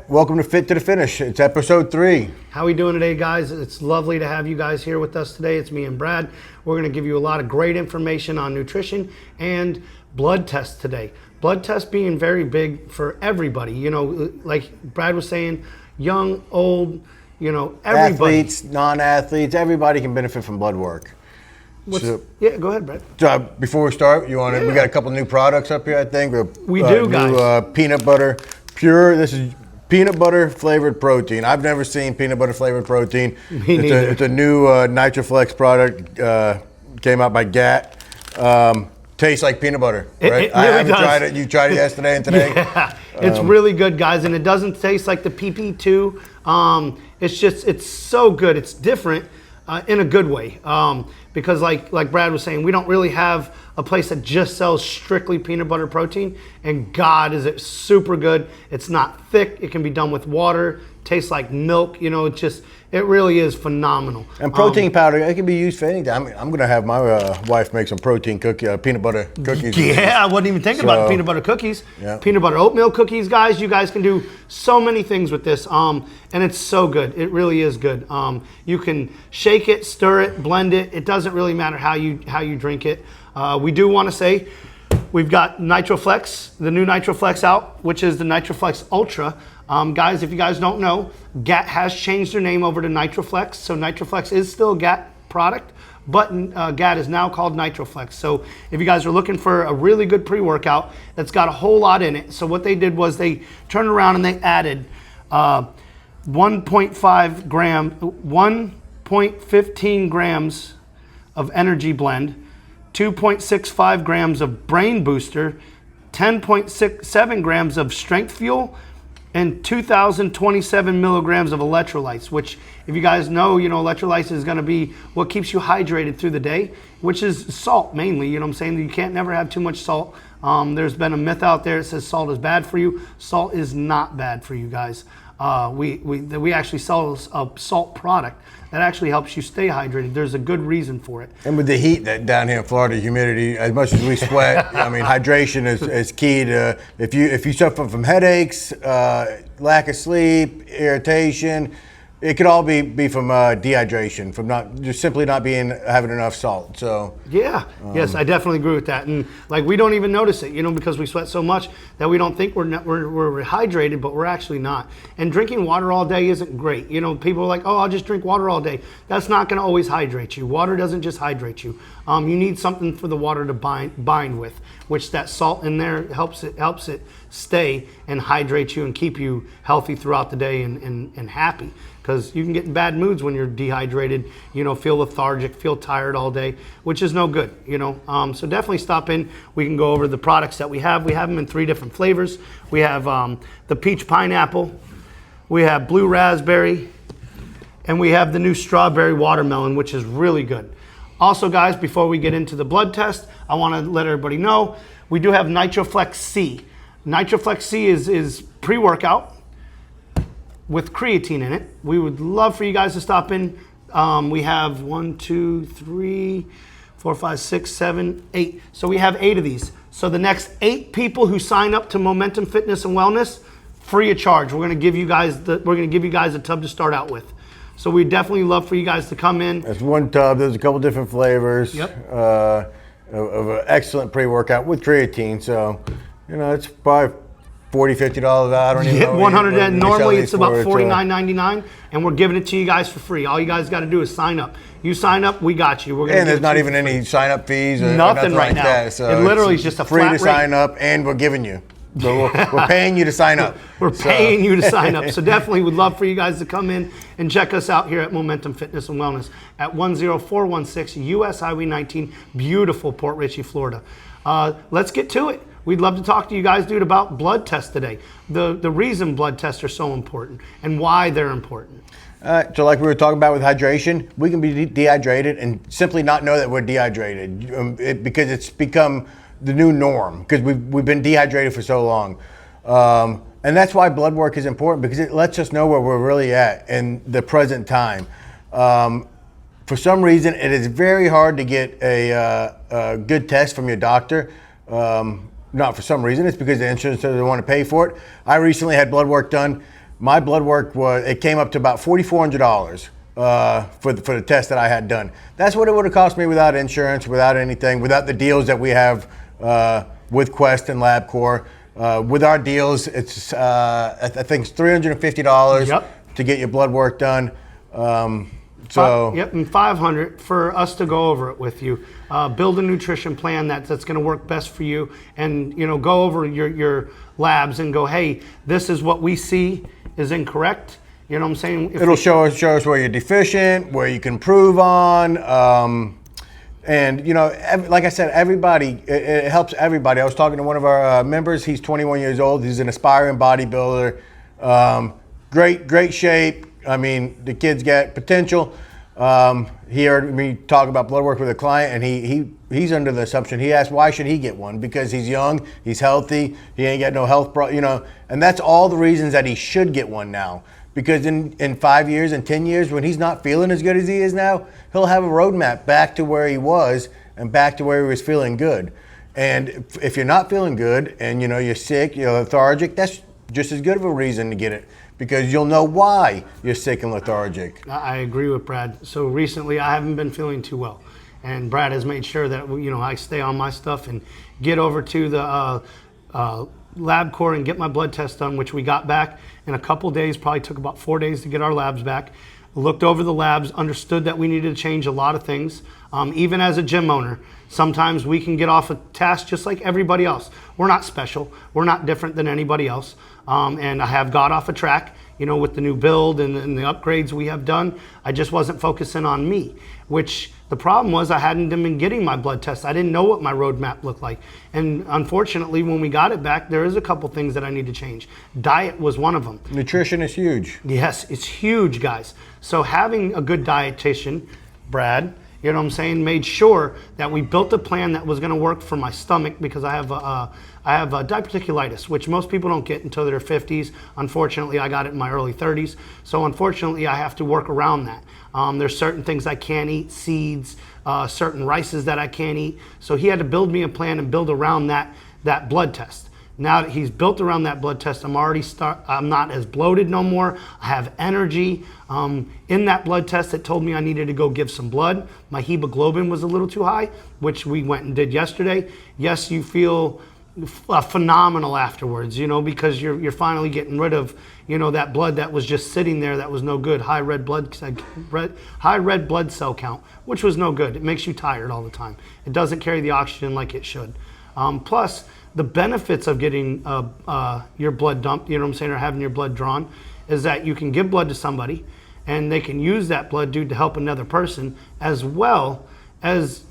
welcome to Fit to the Finish. It's episode 3. How we doing today, guys? It's lovely to have you guys here with us today. It's me and Brad. We're going to give you a lot of great information on nutrition and blood tests today. Blood tests being very big for everybody. You know, like Brad was saying, young, old, you know, everybody. Athletes, non-athletes, everybody can benefit from blood work. Yeah, go ahead, Brad. So before we start, we got a couple new products up here, I think. We do, guys. New, peanut butter pure. This is peanut butter flavored protein. I've never seen peanut butter flavored protein. Me neither. It's a new NitroFlex product. Came out by GAT. Tastes like peanut butter, right? It really I haven't does. tried it. You tried it yesterday and today. Yeah, it's really good, guys, and it doesn't taste like the PP2. It's so good. It's different in a good way. Because like Brad was saying, we don't really have a place that just sells strictly peanut butter protein, and God, is it super good. It's not thick. It can be done with water. Tastes like milk. You know, it really is phenomenal. And protein powder, it can be used for anything. I'm going to have my wife make some protein peanut butter cookies. Yeah, I wasn't even thinking about peanut butter cookies. Yeah. Peanut butter oatmeal cookies, guys. You guys can do so many things with this, and it's so good. It really is good. You can shake it, stir it, blend it. It doesn't really matter how you drink it. We do want to say we've got NitroFlex, the new NitroFlex out, which is the NitroFlex Ultra. Guys, if you guys don't know, GAT has changed their name over to NitroFlex. So NitroFlex is still a GAT product, but GAT is now called NitroFlex. So if you guys are looking for a really good pre-workout that's got a whole lot in it, so what they did was they turned around and they added 1.15 grams of energy blend, 2.65 grams of brain booster, 10.67 grams of strength fuel, and 2,027 milligrams of electrolytes, which, if you guys know, electrolytes is going to be what keeps you hydrated through the day, which is salt mainly. You know what I'm saying? You can't never have too much salt. There's been a myth out there that says salt is bad for you. Salt is not bad for you, guys. We actually sell a salt product that actually helps you stay hydrated. There's a good reason for it. And with the heat that down here in Florida, humidity, as much as we sweat, I mean, hydration is key to, if you suffer from headaches, lack of sleep, irritation, it could all be from dehydration, from simply not having enough salt. So yeah, yes, I definitely agree with that. And like, we don't even notice it, because we sweat so much that we don't think we're hydrated, but we're actually not. And drinking water all day isn't great. People are like, oh, I'll just drink water all day. That's not going to always hydrate you. Water doesn't just hydrate you. You need something for the water to bind with, which that salt in there helps it stay and hydrate you and keep you healthy throughout the day and happy. Because you can get in bad moods when you're dehydrated, feel lethargic, feel tired all day, which is no good, So definitely stop in. We can go over the products that we have. We have them in 3 different flavors. We have the peach pineapple, we have blue raspberry, and we have the new strawberry watermelon, which is really good. Also, guys, before we get into the blood test, I want to let everybody know we do have NitroFlex C. NitroFlex C is pre-workout with creatine in it. We would love for you guys to stop in. We have 1, 2, 3, 4, 5, 6, 7, 8. So we have 8 of these. So the next 8 people who sign up to Momentum Fitness and Wellness, free of charge. We're going to give you guys a tub to start out with. So we definitely love for you guys to come in. It's one tub. There's a couple different flavors. Yep. Of an excellent pre-workout with creatine. So, it's probably $40, $50. I don't even know. 100. Normally it's about $49.99, and we're giving it to you guys for free. All you guys got to do is sign up. You sign up, we got you. And there's not even any sign-up fees or nothing right like now. That. So it literally is just a free flat to sign up, and we're giving you. So we're paying you to sign up. We're paying you to sign up. So definitely would love for you guys to come in and check us out here at Momentum Fitness and Wellness at 10416 US Highway 19, beautiful Port Richey, Florida. Let's get to it. We'd love to talk to you guys, dude, about blood tests today. The reason blood tests are so important and why they're important. So like we were talking about with hydration, we can be dehydrated and simply not know that we're dehydrated because it's become the new norm because we've been dehydrated for so long. And that's why blood work is important, because it lets us know where we're really at in the present time. For some reason, it is very hard to get a good test from your doctor. Not for some reason, it's because the insurance doesn't want to pay for it. I recently had blood work done. my blood work it came up to about $4,400 for the test that I had done. That's what it would have cost me without insurance, without anything, without the deals that we have with Quest and LabCorp. With our deals, it's I think it's $350 Yep. to get your blood work done. And $500 for us to go over it with you. Build a nutrition plan that's going to work best for you, and go over your labs and go, hey, this is what we see is incorrect. You know what I'm saying? It'll show us where you're deficient, where you can improve on. And like I said, everybody, it helps everybody. I was talking to one of our members. He's 21 years old. He's an aspiring bodybuilder. Great shape. I mean, the kid's got potential. He heard me talk about blood work with a client, and he's under the assumption. He asked, why should he get one? Because he's young, he's healthy, he ain't got no health problem, and that's all the reasons that he should get one now. Because in 5 years and 10 years, when he's not feeling as good as he is now, he'll have a roadmap back to where he was and back to where he was feeling good. And if you're not feeling good and you're sick, you're lethargic, that's just as good of a reason to get it, because you'll know why you're sick and lethargic. I agree with Brad. So recently I haven't been feeling too well, and Brad has made sure that I stay on my stuff and get over to the LabCorp and get my blood test done, which we got back in a couple days. Probably took about 4 days to get our labs back. Looked over the labs, understood that we needed to change a lot of things. Even as a gym owner, sometimes we can get off a task just like everybody else. We're not special. We're not different than anybody else. And I have got off a track, with the new build and the upgrades we have done. I just wasn't focusing on me, which the problem was I hadn't been getting my blood test. I didn't know what my roadmap looked like. And unfortunately, when we got it back, there is a couple things that I need to change. Diet was one of them. Nutrition is huge. Yes, it's huge, guys. So having a good dietitian, Brad, made sure that we built a plan that was going to work for my stomach, because I have diverticulitis, which most people don't get until their 50s. Unfortunately, I got it in my early 30s. So unfortunately, I have to work around that. There's certain things I can't eat, seeds, certain rices that I can't eat. So he had to build me a plan and build around that blood test. Now that he's built around that blood test, I'm not as bloated no more. I have energy. In that blood test, it told me I needed to go give some blood. My hemoglobin was a little too high, which we went and did yesterday. Yes, you feel phenomenal afterwards, because you're finally getting rid of, that blood that was just sitting there that was no good. High red blood cell count, which was no good. It makes you tired all the time. It doesn't carry the oxygen like it should. Plus, the benefits of getting your blood dumped, or having your blood drawn, is that you can give blood to somebody and they can use that blood to help another person, as well as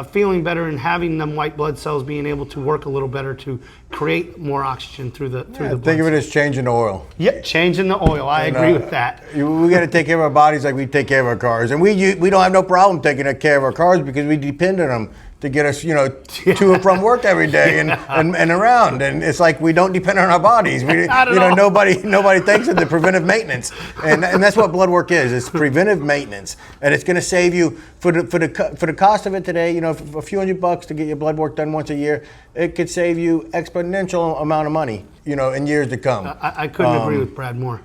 feeling better and having them white blood cells being able to work a little better to create more oxygen through the blood. Think of it as changing the oil. Yep, changing the oil. I agree with that. We got to take care of our bodies like we take care of our cars, and we don't have no problem taking care of our cars because we depend on them to get us, to and from work every day and around. And it's like we don't depend on our bodies. Nobody thinks of the preventive maintenance, and that's what blood work is. It's preventive maintenance, and it's going to save you for the cost of it today. A few $100 to get your blood work done once a year. It could save you exponential amount of money, in years to come. I couldn't agree with Brad more.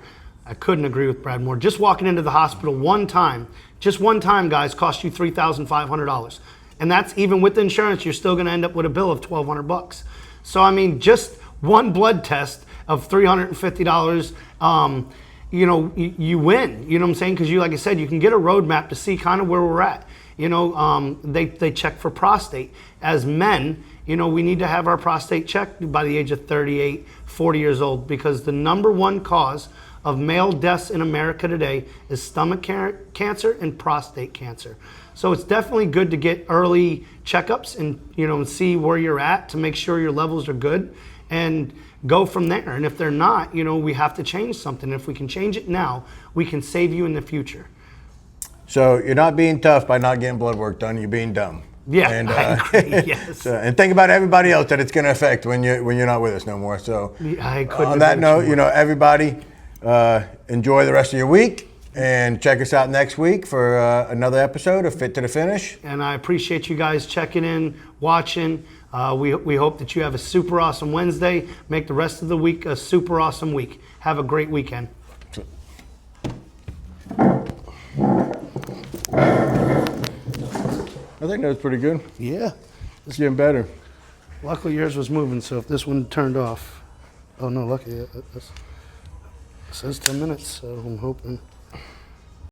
I couldn't agree with Brad more. Just walking into the hospital one time, guys, cost you $3,500. And that's even with insurance, you're still going to end up with a bill of $1,200. So, I mean, just one blood test of $350, you win. You know what I'm saying? Because like I said, you can get a roadmap to see kind of where we're at. They check for prostate. As men, we need to have our prostate checked by the age of 38, 40 years old, because the number one cause of male deaths in America today is stomach cancer and prostate cancer. So it's definitely good to get early checkups and see where you're at to make sure your levels are good and go from there. And if they're not, we have to change something. If we can change it now, we can save you in the future. So you're not being tough by not getting blood work done. You're being dumb. Yeah, and, I agree, yes. And think about everybody else that it's going to affect when you're not with us no more. So I couldn't on that note, more. Everybody enjoy the rest of your week. And check us out next week for another episode of Fit to the Finish. And I appreciate you guys checking in, watching. We hope that you have a super awesome Wednesday. Make the rest of the week a super awesome week. Have a great weekend. I think that was pretty good. Yeah. It's getting better. Luckily yours was moving, so if this one turned off. Oh no, lucky. It says 10 minutes, so I'm hoping.